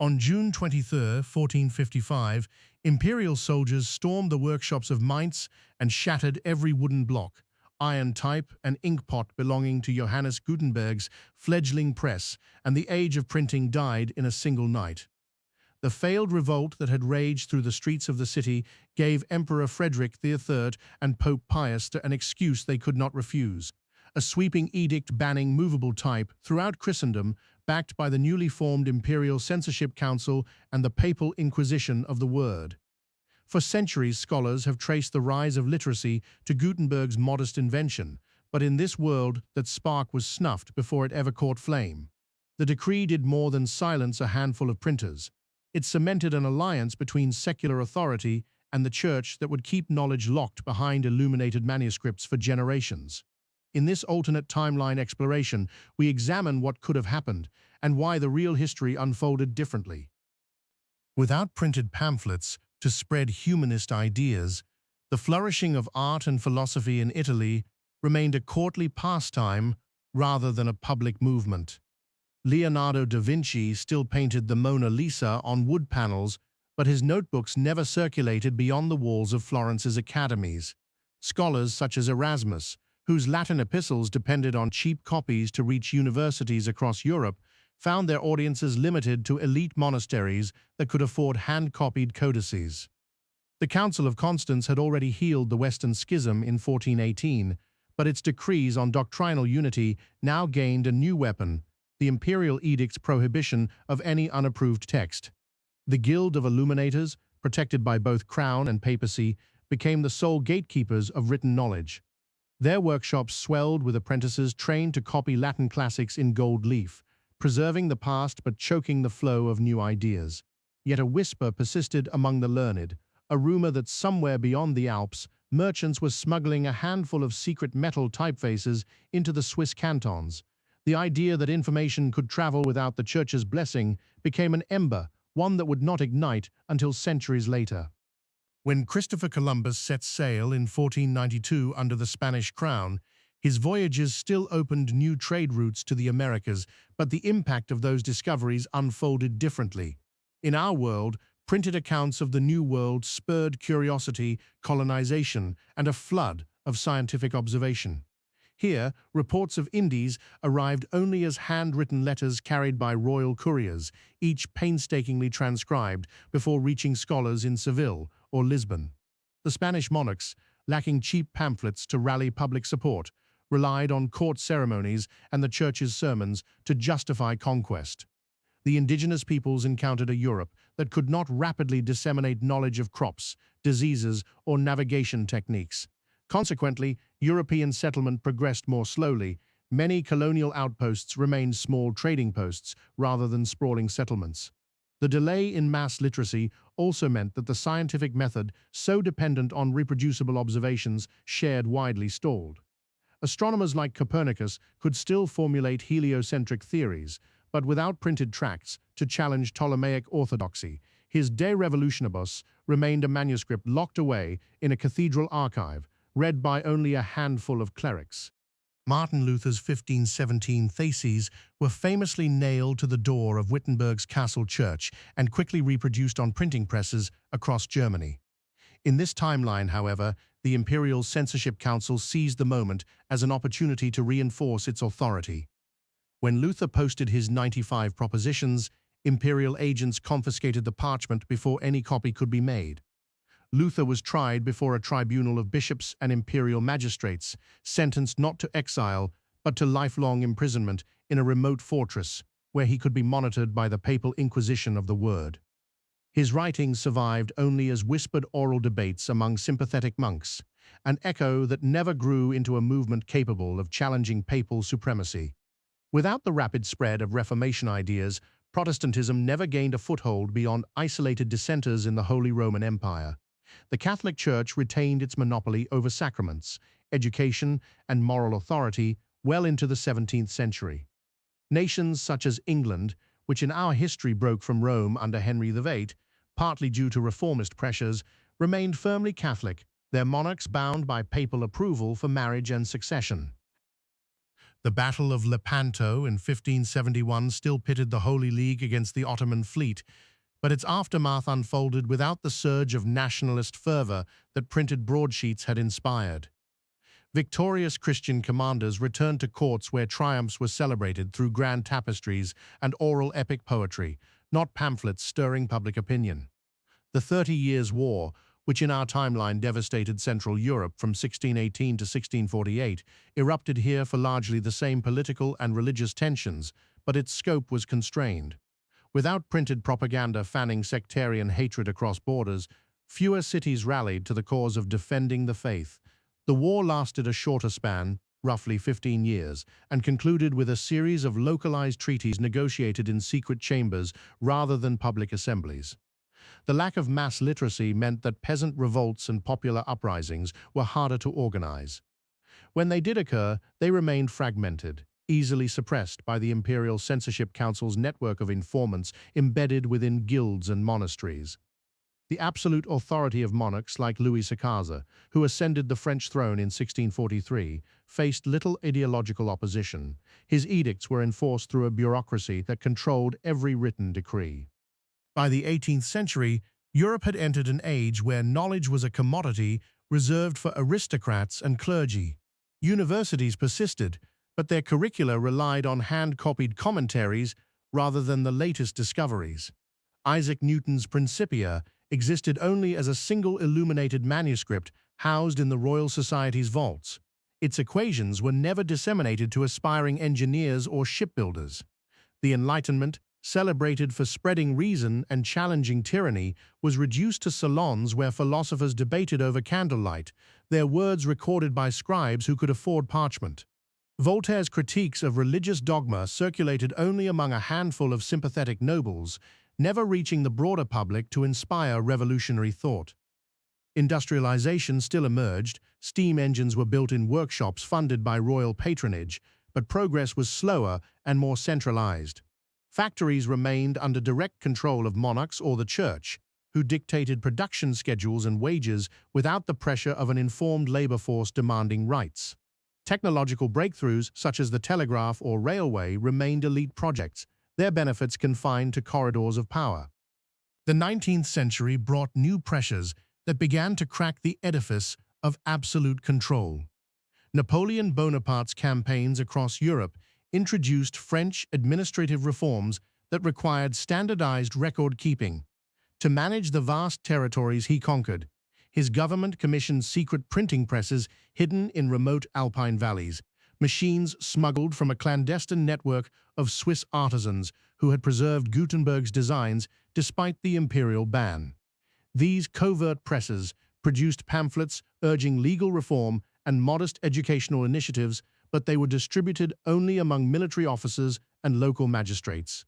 On June 23, 1455, imperial soldiers stormed the workshops of Mainz and shattered every wooden block, iron type, and inkpot belonging to Johannes Gutenberg's fledgling press, and the age of printing died in a single night. The failed revolt that had raged through the streets of the city gave Emperor Frederick III and Pope Pius an excuse they could not refuse: a sweeping edict banning movable type throughout Christendom, backed by the newly formed Imperial Censorship Council and the Papal Inquisition of the Word. For centuries, scholars have traced the rise of literacy to Gutenberg's modest invention, but in this world, that spark was snuffed before it ever caught flame. The decree did more than silence a handful of printers. It cemented an alliance between secular authority and the Church that would keep knowledge locked behind illuminated manuscripts for generations. In this alternate timeline exploration, we examine what could have happened and why the real history unfolded differently. Without printed pamphlets to spread humanist ideas, the flourishing of art and philosophy in Italy remained a courtly pastime rather than a public movement. Leonardo da Vinci still painted the Mona Lisa on wood panels, but his notebooks never circulated beyond the walls of Florence's academies. Scholars such as Erasmus, whose Latin epistles depended on cheap copies to reach universities across Europe, found their audiences limited to elite monasteries that could afford hand-copied codices. The Council of Constance had already healed the Western Schism in 1418, but its decrees on doctrinal unity now gained a new weapon: the imperial edict's prohibition of any unapproved text. The Guild of Illuminators, protected by both crown and papacy, became the sole gatekeepers of written knowledge. Their workshops swelled with apprentices trained to copy Latin classics in gold leaf, preserving the past but choking the flow of new ideas. Yet a whisper persisted among the learned, a rumor that somewhere beyond the Alps, merchants were smuggling a handful of secret metal typefaces into the Swiss cantons. The idea that information could travel without the Church's blessing became an ember, one that would not ignite until centuries later. When Christopher Columbus set sail in 1492 under the Spanish crown, his voyages still opened new trade routes to the Americas, but the impact of those discoveries unfolded differently. In our world, printed accounts of the New World spurred curiosity, colonization, and a flood of scientific observation. Here, reports of Indies arrived only as handwritten letters carried by royal couriers, each painstakingly transcribed before reaching scholars in Seville or Lisbon. The Spanish monarchs, lacking cheap pamphlets to rally public support, relied on court ceremonies and the Church's sermons to justify conquest. The indigenous peoples encountered a Europe that could not rapidly disseminate knowledge of crops, diseases, or navigation techniques. Consequently, European settlement progressed more slowly. Many colonial outposts remained small trading posts rather than sprawling settlements. The delay in mass literacy also meant that the scientific method, so dependent on reproducible observations, shared widely stalled. Astronomers like Copernicus could still formulate heliocentric theories, but without printed tracts to challenge Ptolemaic orthodoxy. His De Revolutionibus remained a manuscript locked away in a cathedral archive, read by only a handful of clerics. Martin Luther's 1517 Theses were famously nailed to the door of Wittenberg's castle church and quickly reproduced on printing presses across Germany. In this timeline, however, the Imperial Censorship Council seized the moment as an opportunity to reinforce its authority. When Luther posted his 95 propositions, imperial agents confiscated the parchment before any copy could be made. Luther was tried before a tribunal of bishops and imperial magistrates, sentenced not to exile, but to lifelong imprisonment in a remote fortress where he could be monitored by the papal inquisition of the Word. His writings survived only as whispered oral debates among sympathetic monks, an echo that never grew into a movement capable of challenging papal supremacy. Without the rapid spread of Reformation ideas, Protestantism never gained a foothold beyond isolated dissenters in the Holy Roman Empire. The Catholic Church retained its monopoly over sacraments, education, and moral authority well into the 17th century. Nations such as England, which in our history broke from Rome under Henry VIII, partly due to reformist pressures, remained firmly Catholic, their monarchs bound by papal approval for marriage and succession. The Battle of Lepanto in 1571 still pitted the Holy League against the Ottoman fleet, but its aftermath unfolded without the surge of nationalist fervor that printed broadsheets had inspired. Victorious Christian commanders returned to courts where triumphs were celebrated through grand tapestries and oral epic poetry, not pamphlets stirring public opinion. The 30 Years' War, which in our timeline devastated Central Europe from 1618 to 1648, erupted here for largely the same political and religious tensions, but its scope was constrained. Without printed propaganda fanning sectarian hatred across borders, fewer cities rallied to the cause of defending the faith. The war lasted a shorter span, roughly 15 years, and concluded with a series of localized treaties negotiated in secret chambers rather than public assemblies. The lack of mass literacy meant that peasant revolts and popular uprisings were harder to organize. When they did occur, they remained fragmented, easily suppressed by the Imperial Censorship Council's network of informants embedded within guilds and monasteries. The absolute authority of monarchs like Louis XVI, who ascended the French throne in 1643, faced little ideological opposition. His edicts were enforced through a bureaucracy that controlled every written decree. By the 18th century, Europe had entered an age where knowledge was a commodity reserved for aristocrats and clergy. Universities persisted, but their curricula relied on hand-copied commentaries rather than the latest discoveries. Isaac Newton's Principia existed only as a single illuminated manuscript housed in the Royal Society's vaults. Its equations were never disseminated to aspiring engineers or shipbuilders. The Enlightenment, celebrated for spreading reason and challenging tyranny, was reduced to salons where philosophers debated over candlelight, their words recorded by scribes who could afford parchment. Voltaire's critiques of religious dogma circulated only among a handful of sympathetic nobles, never reaching the broader public to inspire revolutionary thought. Industrialization still emerged, steam engines were built in workshops funded by royal patronage, but progress was slower and more centralized. Factories remained under direct control of monarchs or the church, who dictated production schedules and wages without the pressure of an informed labor force demanding rights. Technological breakthroughs, such as the telegraph or railway, remained elite projects, their benefits confined to corridors of power. The 19th century brought new pressures that began to crack the edifice of absolute control. Napoleon Bonaparte's campaigns across Europe introduced French administrative reforms that required standardized record-keeping. To manage the vast territories he conquered, his government commissioned secret printing presses hidden in remote alpine valleys, machines smuggled from a clandestine network of Swiss artisans who had preserved Gutenberg's designs despite the imperial ban. These covert presses produced pamphlets urging legal reform and modest educational initiatives, but they were distributed only among military officers and local magistrates.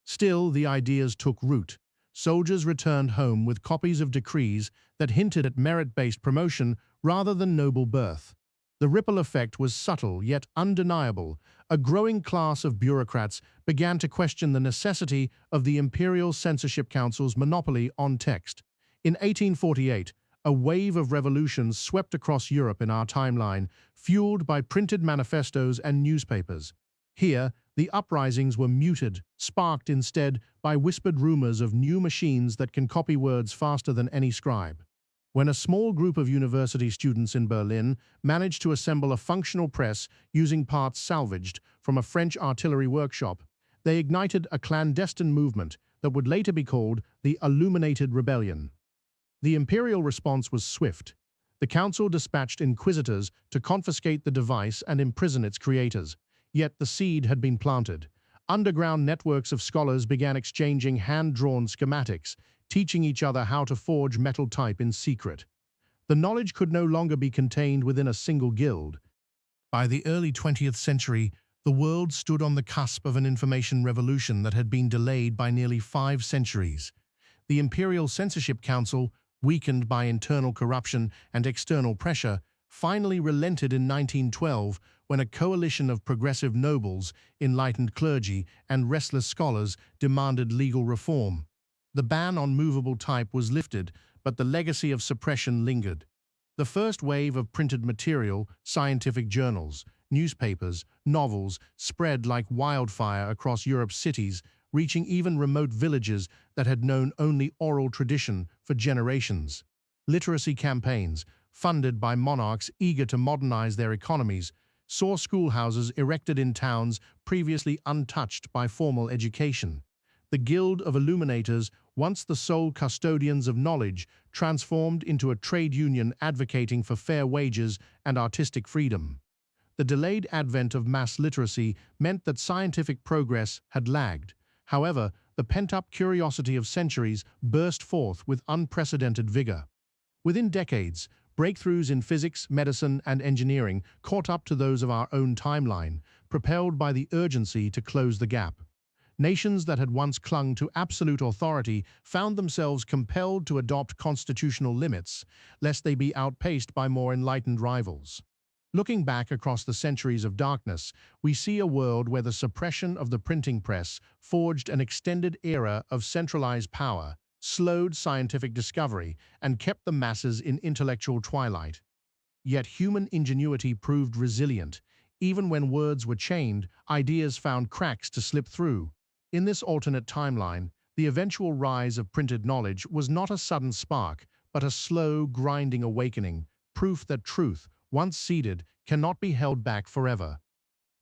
Still, the ideas took root. Soldiers returned home with copies of decrees that hinted at merit-based promotion rather than noble birth. The ripple effect was subtle yet undeniable. A growing class of bureaucrats began to question the necessity of the Imperial Censorship Council's monopoly on text. In 1848, a wave of revolutions swept across Europe in our timeline, fueled by printed manifestos and newspapers. Here, the uprisings were muted, sparked instead by whispered rumors of new machines that can copy words faster than any scribe. When a small group of university students in Berlin managed to assemble a functional press using parts salvaged from a French artillery workshop, they ignited a clandestine movement that would later be called the Illuminated Rebellion. The imperial response was swift. The council dispatched inquisitors to confiscate the device and imprison its creators. Yet the seed had been planted. Underground networks of scholars began exchanging hand-drawn schematics, teaching each other how to forge metal type in secret. The knowledge could no longer be contained within a single guild. By the early 20th century, the world stood on the cusp of an information revolution that had been delayed by nearly 5 centuries. The Imperial Censorship Council, weakened by internal corruption and external pressure, finally relented in 1912 when a coalition of progressive nobles, enlightened clergy, and restless scholars demanded legal reform. The ban on movable type was lifted, but the legacy of suppression lingered. The first wave of printed material, scientific journals, newspapers, novels spread like wildfire across Europe's cities, reaching even remote villages that had known only oral tradition for generations. Literacy campaigns, funded by monarchs eager to modernize their economies, saw schoolhouses erected in towns previously untouched by formal education. The Guild of Illuminators, once the sole custodians of knowledge, transformed into a trade union advocating for fair wages and artistic freedom. The delayed advent of mass literacy meant that scientific progress had lagged. However, the pent-up curiosity of centuries burst forth with unprecedented vigor. Within decades, breakthroughs in physics, medicine, and engineering caught up to those of our own timeline, propelled by the urgency to close the gap. Nations that had once clung to absolute authority found themselves compelled to adopt constitutional limits, lest they be outpaced by more enlightened rivals. Looking back across the centuries of darkness, we see a world where the suppression of the printing press forged an extended era of centralized power, slowed scientific discovery, and kept the masses in intellectual twilight. Yet human ingenuity proved resilient. Even when words were chained, ideas found cracks to slip through. In this alternate timeline, the eventual rise of printed knowledge was not a sudden spark, but a slow, grinding awakening, proof that truth, once seeded, cannot be held back forever.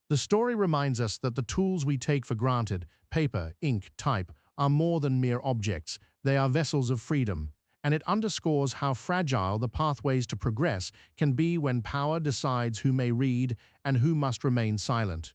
The story reminds us that the tools we take for granted, paper, ink, type, are more than mere objects. They are vessels of freedom, and it underscores how fragile the pathways to progress can be when power decides who may read and who must remain silent.